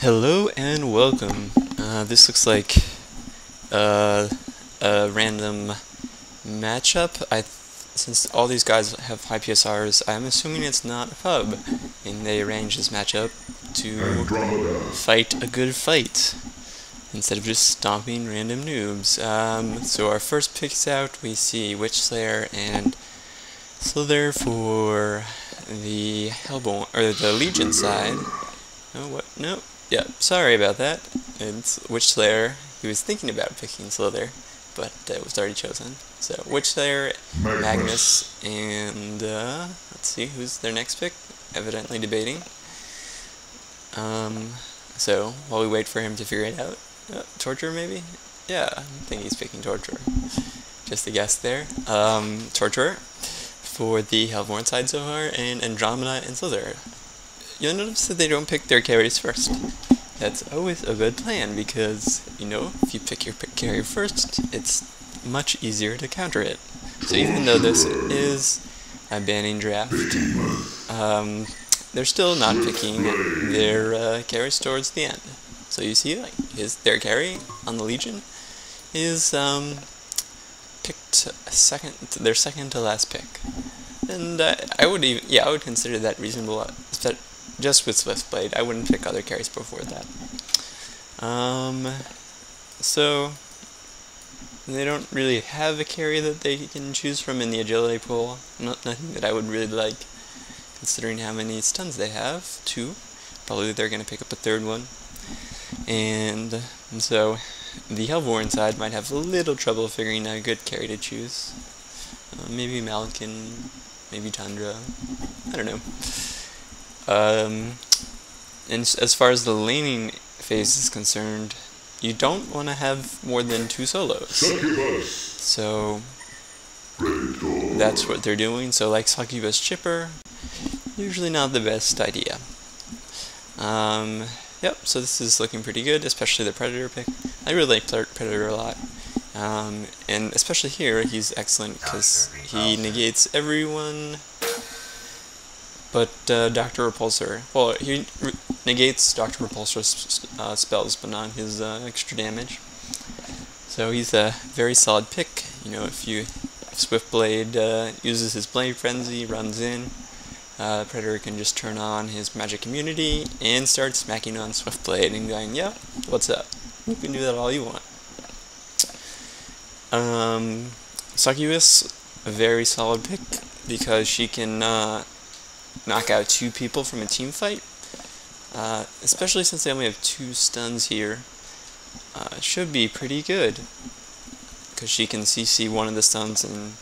Hello and welcome. This looks like a random matchup. Since all these guys have high PSRs, I'm assuming it's not a pub, and they arranged this matchup to fight a good fight instead of just stomping random noobs. So our first picks out, we see Witch Slayer and Slither for the Hellborn or the Legion side. Oh, what? No. Yeah, sorry about that. It's Witch Slayer. He was thinking about picking Slither, but it was already chosen. So, Witch Slayer, Magnus, and let's see, who's their next pick? Evidently debating. So, while we wait for him to figure it out, Torture maybe? Yeah, I think he's picking Torture. Just a guess there. Torture for the Hellborn side so far, and Andromeda and Slither. You'll notice that they don't pick their carries first. That's always a good plan because, you know, if you pick your carry first, it's much easier to counter it. So even though this is a banning draft, they're still not picking their carries towards the end. So you see, like, their carry on the Legion is picked their second to last pick. And I would consider that reasonable. Just with Swiftblade, I wouldn't pick other carries before that. So they don't really have a carry that they can choose from in the agility pool. Nothing that I would really like, considering how many stuns they have. 2. Probably they're going to pick up a third one. And so the Hellborn side might have a little trouble figuring out a good carry to choose. Maybe Malkin, maybe Tundra. I don't know. And as far as the laning phase is concerned, you don't want to have more than 2 solos. So that's what they're doing. So like Succubus Chipper, usually not the best idea. Yep, so this is looking pretty good, especially the Predator pick. I really like Predator a lot. And especially here, he's excellent because he negates everyone but Dr. Repulsor. Well, he negates Dr. Repulsor's spells, but not his extra damage. So he's a very solid pick. You know, if Swiftblade uses his Blade Frenzy, runs in, Predator can just turn on his magic immunity and start smacking on Swiftblade and going, yeah, what's up? You can do that all you want. Succubus, a very solid pick because she can knock out 2 people from a team fight, especially since they only have 2 stuns here. It should be pretty good because she can CC one of the stuns and,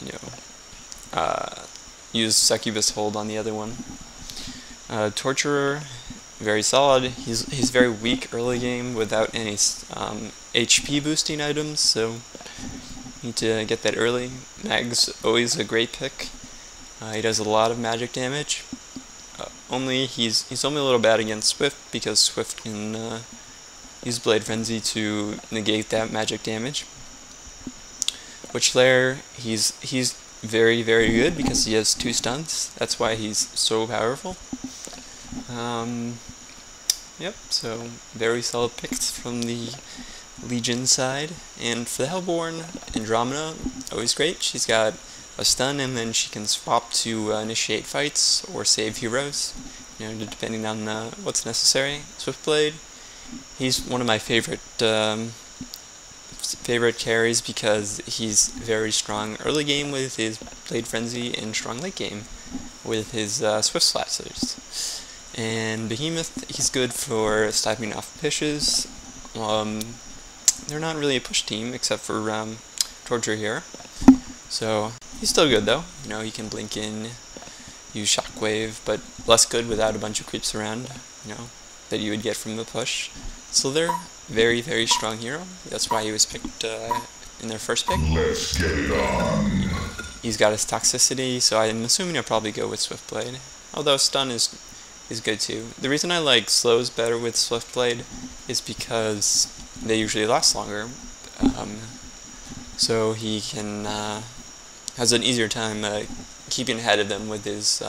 you know, use Succubus hold on the other one. Torturer, very solid. He's very weak early game without any HP boosting items, so need to get that early. Mag's always a great pick. He does a lot of magic damage. He's only a little bad against Swift because Swift can use Blade Frenzy to negate that magic damage. Witch Slayer, he's very, very good because he has 2 stuns. That's why he's so powerful. Yep, so very solid picks from the Legion side. And for the Hellborn, Andromeda, always great. She's got a stun, and then she can swap to initiate fights or save heroes, you know, depending on what's necessary. Swiftblade, he's one of my favorite carries because he's very strong early game with his Blade Frenzy and strong late game with his Swift Slashers. And Behemoth, he's good for sniping off pushes. They're not really a push team except for Torture here. So he's still good though. You know, he can blink in, use Shockwave, but less good without a bunch of creeps around, you know, that you would get from the push. Slither, very, very strong hero. That's why he was picked in their first pick. Let's get it on. He's got his toxicity, so I'm assuming I'll probably go with Swiftblade. Although stun is good too. The reason I like slows better with Swiftblade is because they usually last longer. So he can has an easier time keeping ahead of them with his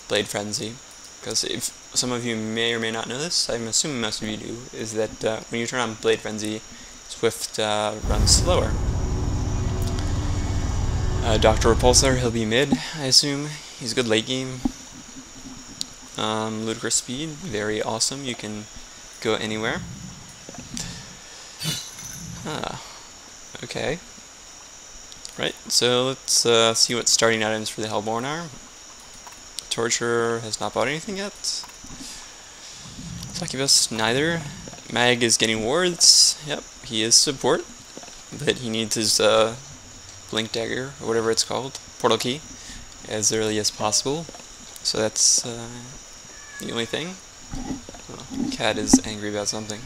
Blade Frenzy. because if some of you may or may not know this, I'm assuming most of you do, is that when you turn on Blade Frenzy, Swift runs slower. Dr. Repulsor, he'll be mid, I assume. He's good late game. Ludicrous Speed, very awesome. You can go anywhere. Okay. Right, so let's see what starting items for the Hellborn are. Torture has not bought anything yet. Succubus, neither. Mag is getting wards. Yep, he is support, but he needs his Blink Dagger, or whatever it's called, portal key, as early as possible. So that's the only thing. Oh, Cat is angry about something.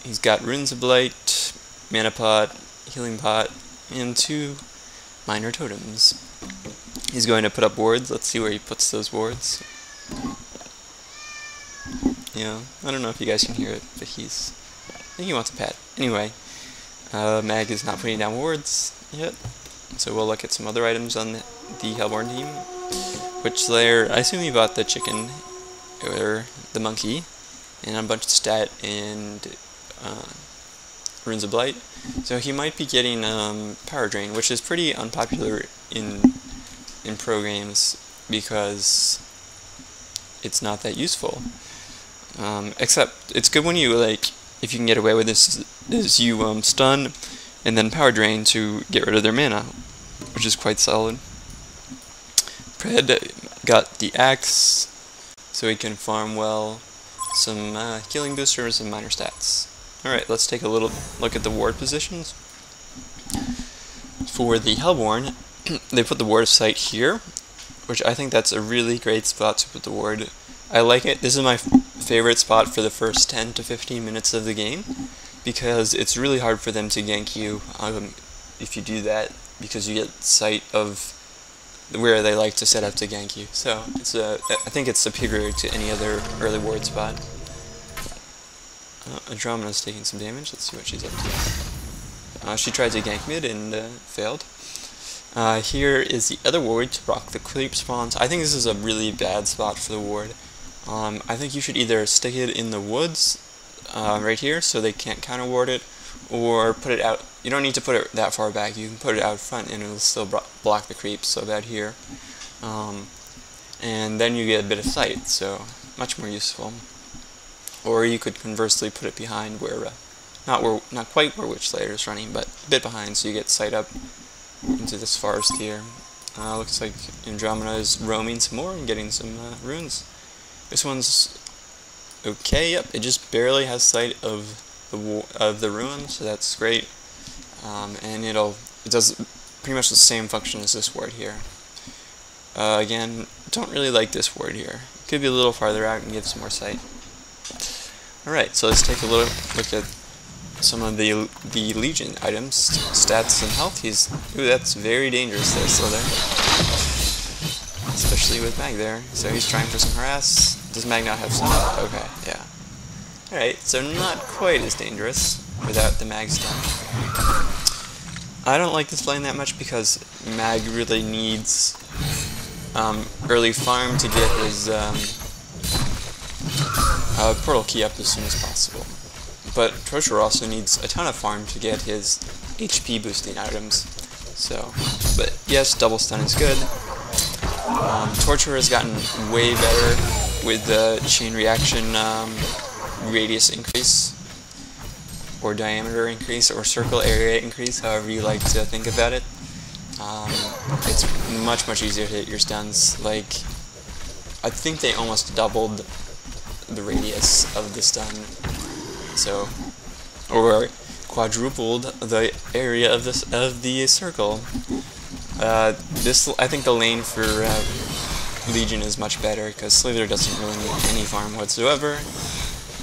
He's got Runes of Blight, Mana Pot, Healing Pot, and 2 minor totems. He's going to put up wards. Let's see where he puts those wards. Yeah, I don't know if you guys can hear it, but I think he wants a pet. Anyway, Mag is not putting down wards yet, so we'll look at some other items on the Hellborn team. Witch Slayer, I assume he bought the chicken, or the monkey, and a bunch of stat and Runes of Blight. So he might be getting Power Drain, which is pretty unpopular in pro games because it's not that useful. Except it's good when you if you can get away with this, is you stun and then Power Drain to get rid of their mana, which is quite solid. Pred got the axe, so he can farm well, some healing boosters and minor stats. Alright, let's take a little look at the ward positions. For the Hellborn, they put the ward of sight here, which I think that's a really great spot to put the ward. I like it. This is my favorite spot for the first 10 to 15 minutes of the game, because it's really hard for them to gank you if you do that, because you get sight of where they like to set up to gank you. So I think it's superior to any other early ward spot. Andromeda's taking some damage. Let's see what she's up to. She tried to gank mid and failed. Here is the other ward to block the creep spawns. I think this is a really bad spot for the ward. I think you should either stick it in the woods right here so they can't counter ward it, or put it out. You don't need to put it that far back. You can put it out front and it'll still block the creeps, so about here. And then you get a bit of sight, so much more useful. Or you could conversely put it behind where, not quite where Witch Slayer is running, but a bit behind, so you get sight up into this forest here. Looks like Andromeda is roaming some more and getting some runes. This one's okay. Yep, it just barely has sight of the ruin, so that's great. And it does pretty much the same function as this ward here. Again, don't really like this ward here. Could be a little farther out and give some more sight. Alright, so let's take a look at some of the Legion items, stats and health. Ooh, that's very dangerous there, Slither. Especially with Mag there. So he's trying for some harass. Does Mag not have some? Okay, yeah. Alright, so not quite as dangerous without the Mag stun. I don't like this lane that much because Mag really needs early farm to get his portal key up as soon as possible. But Torture also needs a ton of farm to get his HP boosting items. So, but yes, double stun is good. Torture has gotten way better with the chain reaction radius increase, or diameter increase, or circle area increase, however you like to think about it. It's much easier to hit your stuns. Like, I think they almost doubled the radius of the stun, so, or quadrupled the area of the circle. I think the lane for Legion is much better because Slither doesn't really need any farm whatsoever,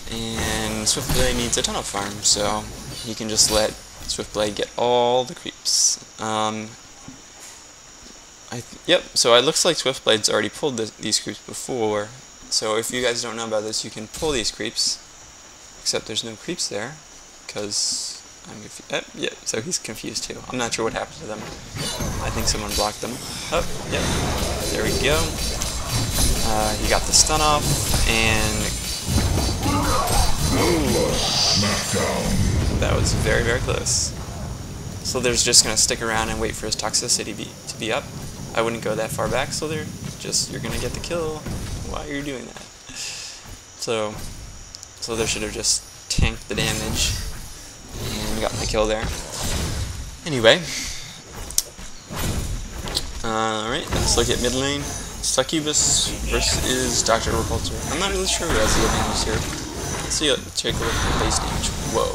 and Swiftblade needs a ton of farm, so he can just let Swiftblade get all the creeps. Yep, so it looks like Swiftblade's already pulled these creeps before, so if you guys don't know about this, you can pull these creeps, except there's no creeps there, because yeah, so he's confused too. I'm not sure what happened to them. I think someone blocked them. Oh, yep, there we go. He got the stun off, and ooh, that was very, very close. So they're just going to stick around and wait for his toxicity to be up. I wouldn't go that far back, so you're going to get the kill while you're doing that. So they should have just tanked the damage and got the kill there. Anyway, alright, let's look at mid lane. Succubus versus Dr. Repulsor. I'm not really sure who has the advantage here. Let's see, take a look at the base damage. Whoa.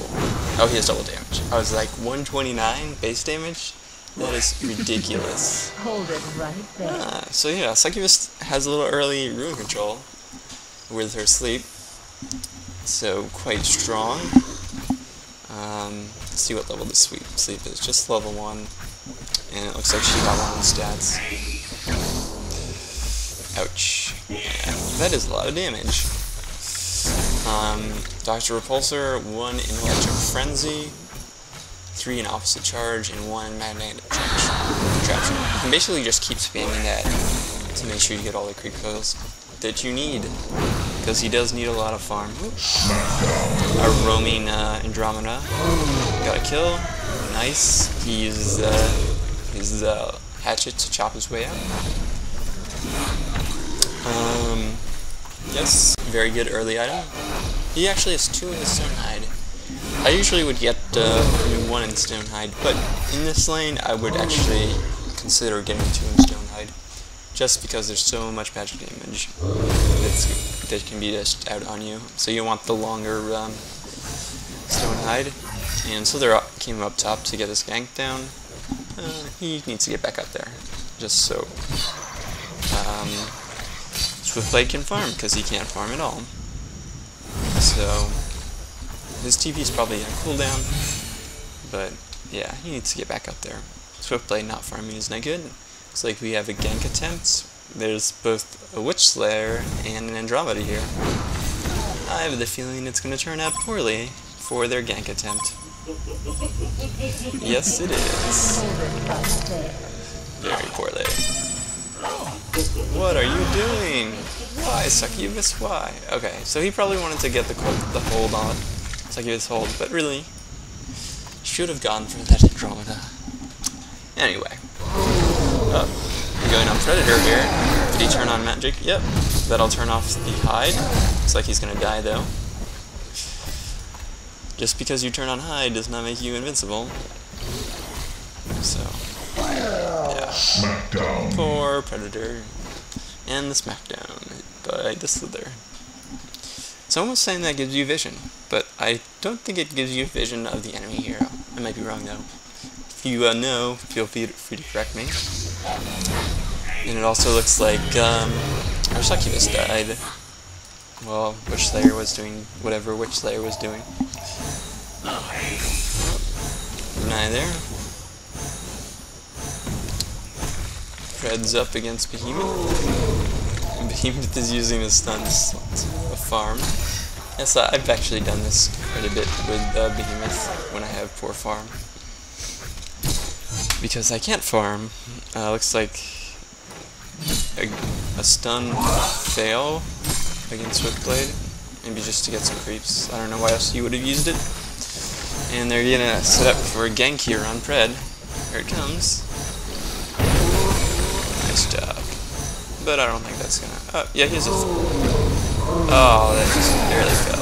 Oh, he has double damage. I was like, 129 base damage? That is ridiculous. Hold it right there. So yeah, Succubus has a little early rune control with her sleep. So quite strong. Let's see what level the sleep is. Just level 1. And it looks like she got 1 on stats. Ouch. Yeah, that is a lot of damage. Dr. Repulsor, 1 in Electric Frenzy, 3 in Opposite Charge, and 1 in Magnetic Attraction. You can basically just keep spamming that to make sure you get all the creep kills that you need, because he does need a lot of farm. A roaming Andromeda. Got a kill. Nice. He uses his hatchet to chop his way out. Yes, very good early item. He actually has 2 in the Stonehide. I usually would get 1 in Stonehide, but in this lane I would actually consider getting 2 in Stonehide, just because there's so much magic damage that can be dished out on you. So you want the longer Stonehide, and so they came up top to get his gank down. He needs to get back up there, just so Swiftblade can farm, because he can't farm at all. So his TP is probably on cooldown, but yeah, he needs to get back up there. Swiftblade not farming is not good. Looks like we have a gank attempt. There's both a Witch Slayer and an Andromeda here. I have the feeling it's going to turn out poorly for their gank attempt. Yes, it is. Very poorly. What are you doing? Why, Succubus? Why? Okay, so he probably wanted to get the hold on Succubus hold, but really should have gone for that Andromeda. Anyway, going on Predator here. Did he turn on Magic? Yep. That'll turn off the hide. Looks like he's gonna die though. Just because you turn on hide does not make you invincible. So, yeah. Smackdown. Poor Predator. And the Smackdown by the Slither. Someone was saying that gives you vision, but I don't think it gives you vision of the enemy hero. I might be wrong though. If you know, feel free to correct me. And it also looks like our Succubus died. Well, Witch Slayer was doing whatever Witch Slayer was doing. Neither. Fred's up against Behemoth. Behemoth is using his stuns to farm. Yes, I've actually done this quite a bit with Behemoth when I have poor farm. Because I can't farm. Looks like a stun fail against Swiftblade. Maybe just to get some creeps. I don't know why else you would have used it. And they're gonna set up for a gank here on Pred. Here it comes. Nice job. But I don't think that's gonna... Oh, yeah, here's a... Oh, that just barely fell.